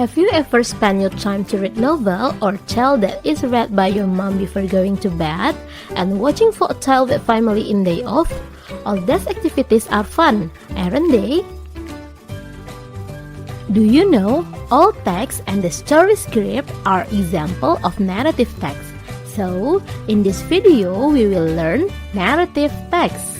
Have you ever spent your time to read novel or tale that is read by your mom before going to bed and watching for a tale with family in day off? All these activities are fun, aren't they? Do you know all text and the story script are example of narrative text? So, in this video, we will learn narrative text.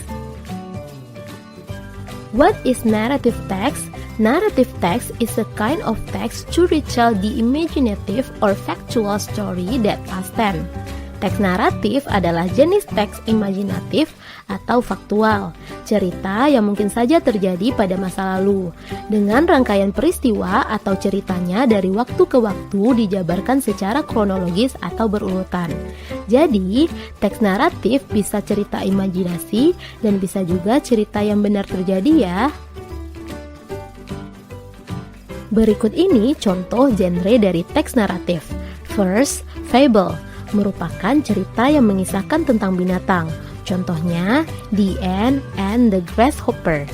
What is narrative text? Narrative text is a kind of text to retell the imaginative or factual story that past tense. Teks naratif adalah jenis teks imajinatif atau faktual, cerita yang mungkin saja terjadi pada masa lalu, dengan rangkaian peristiwa atau ceritanya dari waktu ke waktu dijabarkan secara kronologis atau berurutan. Jadi, teks naratif bisa cerita imajinasi dan bisa juga cerita yang benar terjadi ya. Berikut ini contoh genre dari teks naratif. First, fable merupakan cerita yang mengisahkan tentang binatang. Contohnya, The Ant and the Grasshopper.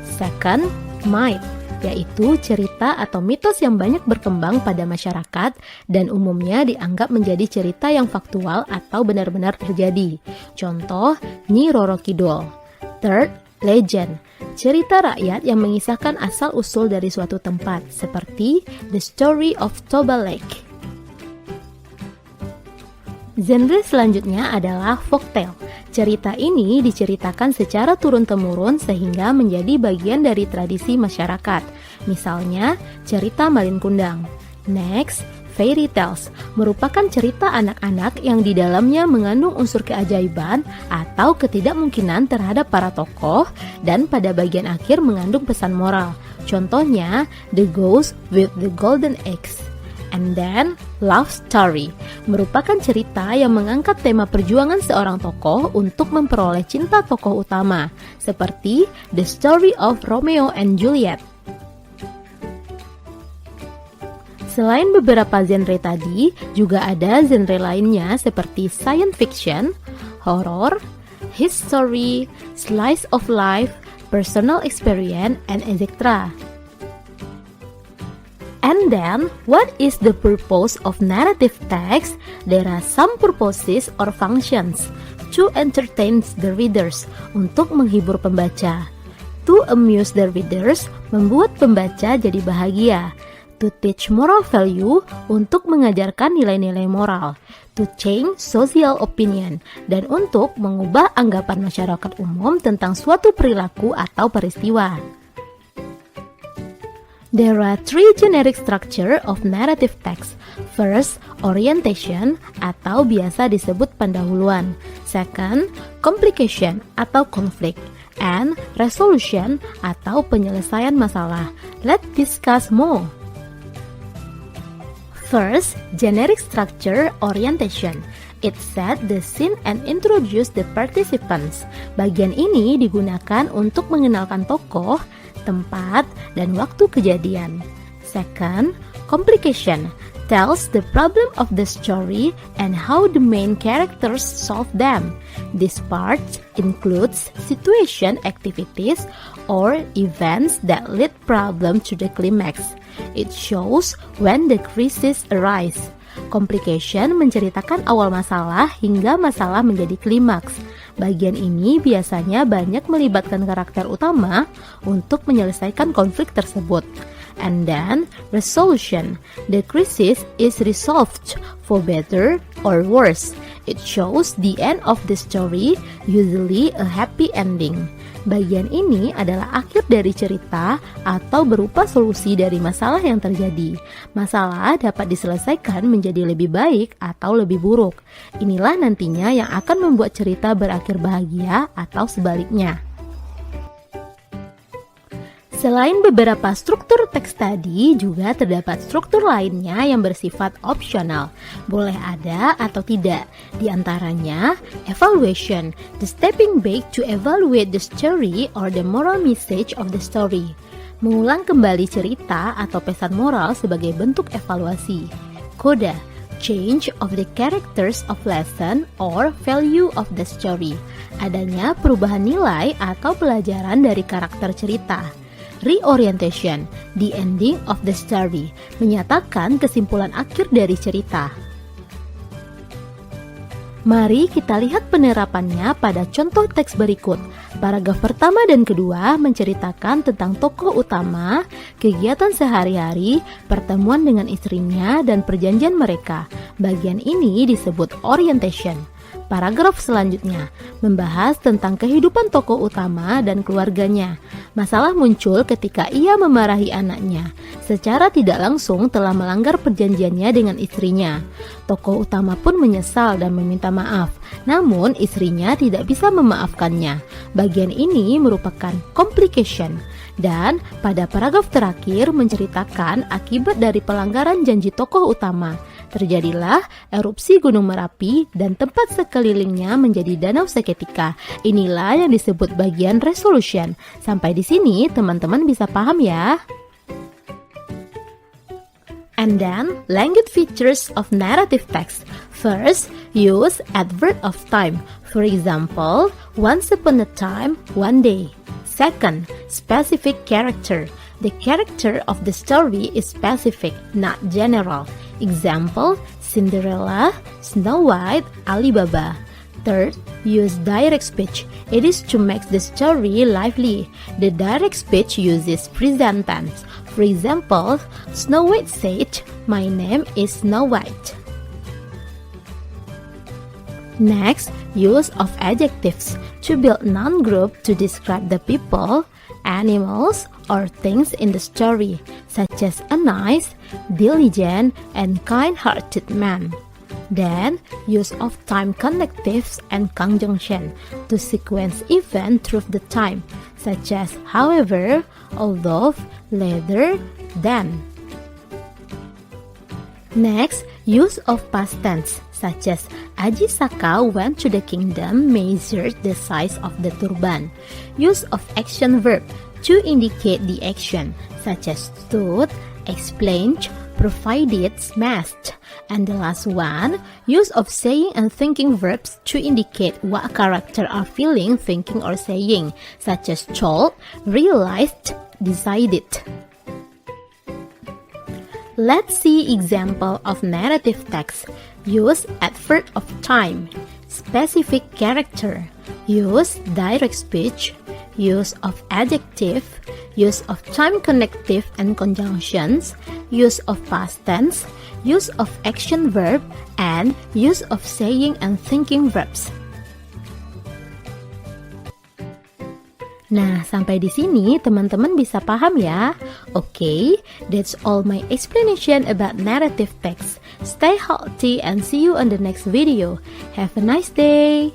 Second, myth, yaitu cerita atau mitos yang banyak berkembang pada masyarakat dan umumnya dianggap menjadi cerita yang faktual atau benar-benar terjadi. Contoh, Nyi Roro Kidul. Third, legend, cerita rakyat yang mengisahkan asal-usul dari suatu tempat, seperti The Story of Toba Lake. Genre selanjutnya adalah folktale. Cerita ini diceritakan secara turun-temurun sehingga menjadi bagian dari tradisi masyarakat. Misalnya, cerita Malin Kundang. Next, fairy tales merupakan cerita anak-anak yang di dalamnya mengandung unsur keajaiban atau ketidakmungkinan terhadap para tokoh dan pada bagian akhir mengandung pesan moral. Contohnya, The Ghost with the Golden Eggs. And then, love story merupakan cerita yang mengangkat tema perjuangan seorang tokoh untuk memperoleh cinta tokoh utama, seperti The Story of Romeo and Juliet. Selain beberapa genre tadi, juga ada genre lainnya seperti science fiction, horror, history, slice of life, personal experience, and etc. And then, what is the purpose of narrative text? There are some purposes or functions. To entertain the readers, untuk menghibur pembaca. To amuse the readers, membuat pembaca jadi bahagia. To teach moral value, untuk mengajarkan nilai-nilai moral. To change social opinion, dan untuk mengubah anggapan masyarakat umum tentang suatu perilaku atau peristiwa. There are three generic structure of narrative text. First, orientation atau biasa disebut pendahuluan. Second, complication atau konflik. And resolution atau penyelesaian masalah. Let's discuss more. First, generic structure orientation. It set the scene and introduce the participants. Bagian ini digunakan untuk mengenalkan tokoh, tempat, dan waktu kejadian. Second, complication tells the problem of the story and how the main characters solve them. This part includes situation, activities, or events that lead problem to the climax. It shows when the crisis arise. Complication menceritakan awal masalah hingga masalah menjadi klimaks. Bagian ini biasanya banyak melibatkan karakter utama untuk menyelesaikan konflik tersebut. And then, resolution. The crisis is resolved for better or worse. It shows the end of the story, usually a happy ending. Bagian ini adalah akhir dari cerita atau berupa solusi dari masalah yang terjadi. Masalah dapat diselesaikan menjadi lebih baik atau lebih buruk. Inilah nantinya yang akan membuat cerita berakhir bahagia atau sebaliknya. Selain beberapa struktur teks tadi, juga terdapat struktur lainnya yang bersifat opsional. Boleh ada atau tidak. Di antaranya, evaluation, the stepping back to evaluate the story or the moral message of the story. Mengulang kembali cerita atau pesan moral sebagai bentuk evaluasi. Coda, change of the characters of lesson or value of the story. Adanya perubahan nilai atau pelajaran dari karakter cerita. Reorientation, the ending of the story, menyatakan kesimpulan akhir dari cerita. Mari kita lihat penerapannya pada contoh teks berikut. Paragraf pertama dan kedua menceritakan tentang tokoh utama, kegiatan sehari-hari, pertemuan dengan istrinya, dan perjanjian mereka. Bagian ini disebut orientation. Paragraf selanjutnya membahas tentang kehidupan tokoh utama dan keluarganya. Masalah muncul ketika ia memarahi anaknya. Secara tidak langsung telah melanggar perjanjiannya dengan istrinya. Tokoh utama pun menyesal dan meminta maaf. Namun istrinya tidak bisa memaafkannya. Bagian ini merupakan complication. Dan pada paragraf terakhir menceritakan akibat dari pelanggaran janji tokoh utama. Terjadilah erupsi Gunung Merapi dan tempat sekelilingnya menjadi danau seketika. Inilah yang disebut bagian resolution. Sampai di sini teman-teman bisa paham ya? And then, language features of narrative text. First, use adverb of time. For example, once upon a time, one day. Second, specific character. The character of the story is specific, not general. Example, Cinderella, Snow White, Alibaba. Third, use direct speech. It is to make the story lively. The direct speech uses present tense. For example, Snow White said, "My name is Snow White." Next, use of adjectives to build noun group to describe the people, animals, or things in the story, such as a nice, diligent, and kind-hearted man. Then, use of time connectives and conjunction to sequence event through the time, such as however, although, later, then. Next, use of past tense, such as Ajisaka went to the kingdom, measured the size of the turban. Use of action verb to indicate the action, such as stood, explained, provided, smashed. And the last one, use of saying and thinking verbs to indicate what character are feeling, thinking, or saying, such as told, realized, decided. Let's see example of narrative text. Use adverb of time, specific character, use direct speech, use of adjective, use of time connective and conjunctions, use of past tense, use of action verb, and use of saying and thinking verbs. Nah, sampai di sini teman-teman bisa paham ya? Okay, that's all my explanation about narrative text. Stay healthy and see you on the next video. Have a nice day!